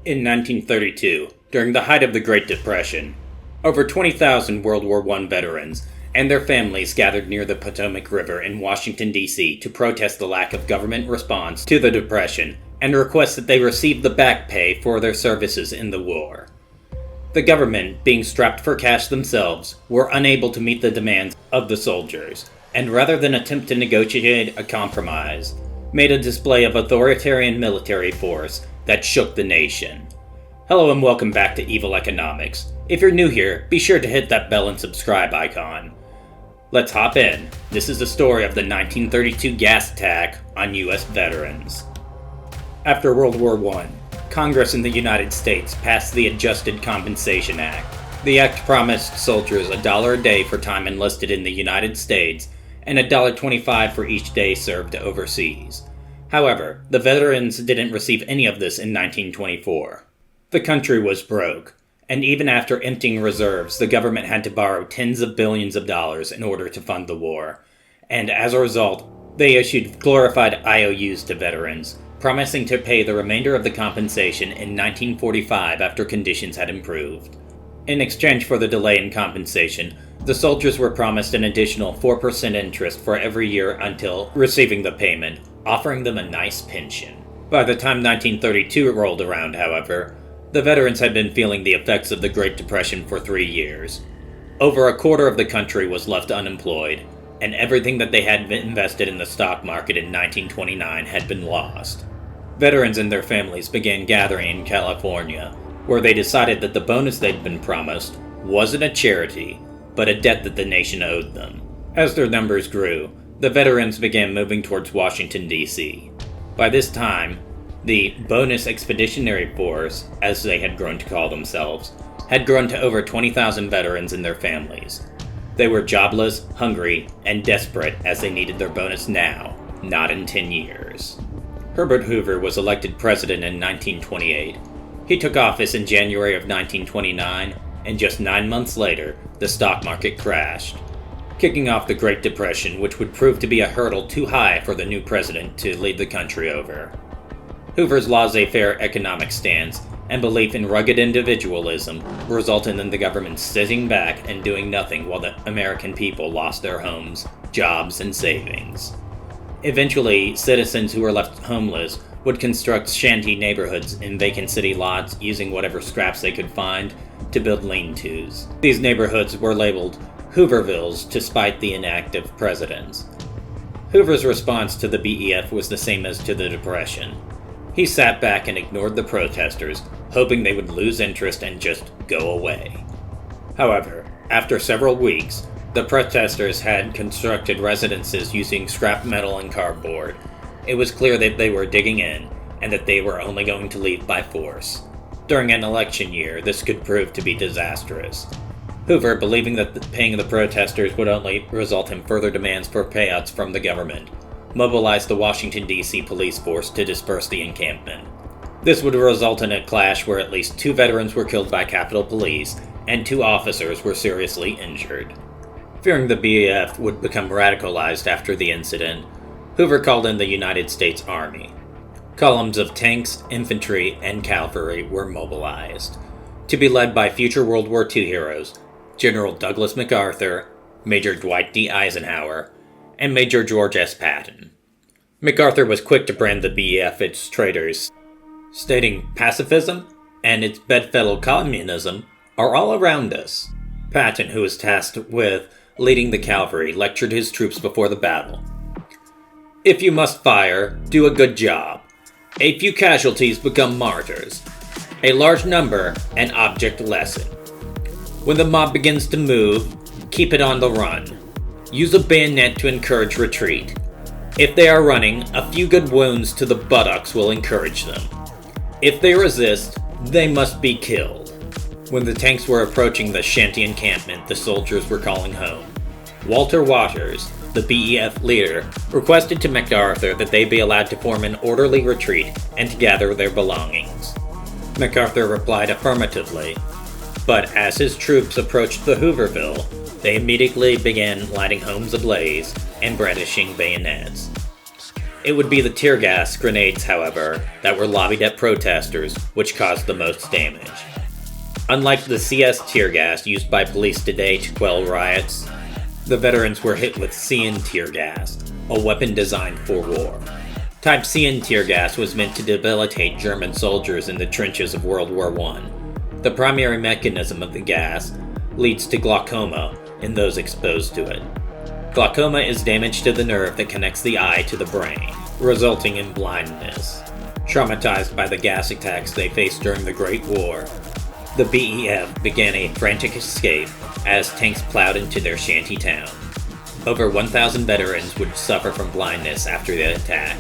In 1932, during the height of the Great Depression, over 20,000 World War I veterans and their families gathered near the Potomac River in Washington, D.C. to protest the lack of government response to the Depression and request that they receive the back pay for their services in the war. The government, being strapped for cash themselves, were unable to meet the demands of the soldiers, and rather than attempt to negotiate a compromise, made a display of authoritarian military force that shook the nation. Hello and welcome back to Evil Economics. If you're new here, be sure to hit that bell and subscribe icon. Let's hop in. This is the story of the 1932 gas attack on U.S. veterans. After World War I, Congress in the United States passed the Adjusted Compensation Act. The act promised soldiers $1 a day for time enlisted in the United States and $1.25 for each day served overseas. However, the veterans didn't receive any of this in 1924. The country was broke, and even after emptying reserves, the government had to borrow tens of billions of dollars in order to fund the war, and as a result, they issued glorified IOUs to veterans, promising to pay the remainder of the compensation in 1945 after conditions had improved. In exchange for the delay in compensation, the soldiers were promised an additional 4% interest for every year until receiving the payment, offering them a nice pension. By the time 1932 rolled around, however, the veterans had been feeling the effects of the Great Depression for 3 years. Over a quarter of the country was left unemployed, and everything that they had invested in the stock market in 1929 had been lost. Veterans and their families began gathering in California, where they decided that the bonus they'd been promised wasn't a charity, but a debt that the nation owed them. As their numbers grew, the veterans began moving towards Washington, D.C. By this time, the Bonus Expeditionary Force, as they had grown to call themselves, had grown to over 20,000 veterans and their families. They were jobless, hungry, and desperate as they needed their bonus now, not in 10 years. Herbert Hoover was elected president in 1928. He took office in January of 1929, and just 9 months later, the stock market crashed, kicking off the Great Depression, which would prove to be a hurdle too high for the new president to lead the country over. Hoover's laissez-faire economic stance and belief in rugged individualism resulted in the government sitting back and doing nothing while the American people lost their homes, jobs, and savings. Eventually, citizens who were left homeless would construct shanty neighborhoods in vacant city lots using whatever scraps they could find to build lean-tos. These neighborhoods were labeled Hoovervilles to spite the inactive presidents. Hoover's response to the BEF was the same as to the Depression. He sat back and ignored the protesters, hoping they would lose interest and just go away. However, after several weeks, the protesters had constructed residences using scrap metal and cardboard. It was clear that they were digging in, and that they were only going to leave by force. During an election year, this could prove to be disastrous. Hoover, believing that paying the protesters would only result in further demands for payouts from the government, mobilized the Washington, D.C. police force to disperse the encampment. This would result in a clash where at least 2 veterans were killed by Capitol Police, and 2 officers were seriously injured. Fearing the BEF would become radicalized after the incident, Hoover called in the United States Army. Columns of tanks, infantry, and cavalry were mobilized, to be led by future World War II heroes, General Douglas MacArthur, Major Dwight D. Eisenhower, and Major George S. Patton. MacArthur was quick to brand the BEF its traitors, stating pacifism and its bedfellow communism are all around us. Patton, who was tasked with leading the cavalry, lectured his troops before the battle. If you must fire, do a good job. A few casualties become martyrs. A large number, an object lesson. When the mob begins to move, keep it on the run. Use a bayonet to encourage retreat. If they are running, a few good wounds to the buttocks will encourage them. If they resist, they must be killed. When the tanks were approaching the shanty encampment the soldiers were calling home, Walter Waters, the BEF leader, requested to MacArthur that they be allowed to form an orderly retreat and to gather their belongings. MacArthur replied affirmatively, but as his troops approached the Hooverville, they immediately began lighting homes ablaze and brandishing bayonets. It would be the tear gas grenades, however, that were lobbied at protesters, which caused the most damage. Unlike the CS tear gas used by police today to quell riots, the veterans were hit with CN tear gas, a weapon designed for war. Type CN tear gas was meant to debilitate German soldiers in the trenches of World War I. The primary mechanism of the gas leads to glaucoma in those exposed to it. Glaucoma is damage to the nerve that connects the eye to the brain, resulting in blindness. Traumatized by the gas attacks they faced during the Great War, the BEF began a frantic escape as tanks plowed into their shanty town. Over 1,000 veterans would suffer from blindness after the attack,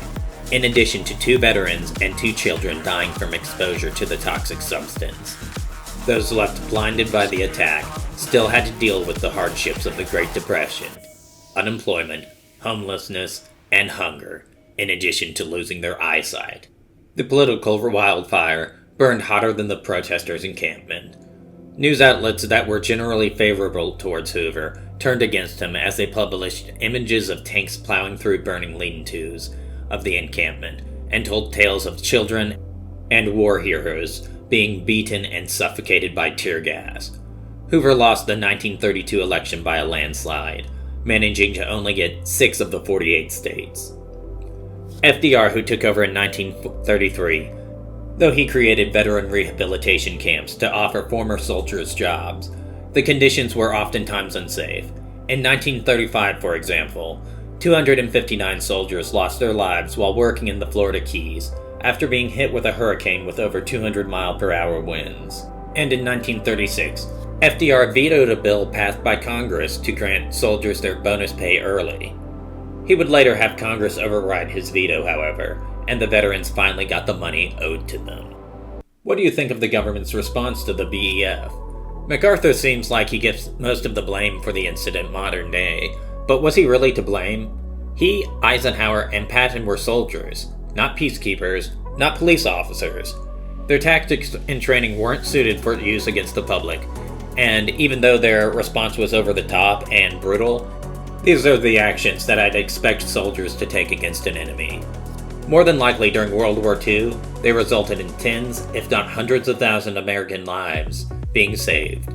in addition to 2 veterans and 2 children dying from exposure to the toxic substance. Those left blinded by the attack still had to deal with the hardships of the Great Depression: unemployment, homelessness, and hunger, in addition to losing their eyesight. The political wildfire burned hotter than the protesters' encampment. News outlets that were generally favorable towards Hoover turned against him as they published images of tanks plowing through burning lean-tos of the encampment and told tales of children and war heroes being beaten and suffocated by tear gas. Hoover lost the 1932 election by a landslide, managing to only get 6 of the 48 states. FDR, who took over in 1933, though he created veteran rehabilitation camps to offer former soldiers jobs, the conditions were oftentimes unsafe. In 1935, for example, 259 soldiers lost their lives while working in the Florida Keys after being hit with a hurricane with over 200-mile-per-hour winds. And in 1936, FDR vetoed a bill passed by Congress to grant soldiers their bonus pay early. He would later have Congress override his veto, however, and the veterans finally got the money owed to them. What do you think of the government's response to the BEF? MacArthur seems like he gets most of the blame for the incident modern day, but was he really to blame? He, Eisenhower, and Patton were soldiers, not peacekeepers, not police officers. Their tactics and training weren't suited for use against the public, and even though their response was over the top and brutal, these are the actions that I'd expect soldiers to take against an enemy. More than likely during World War II, they resulted in tens, if not hundreds of thousands of American lives being saved.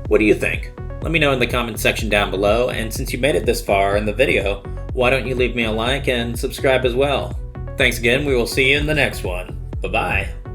What do you think? Let me know in the comments section down below, and since you made it this far in the video, why don't you leave me a like and subscribe as well? Thanks again, we will see you in the next one. Bye-bye.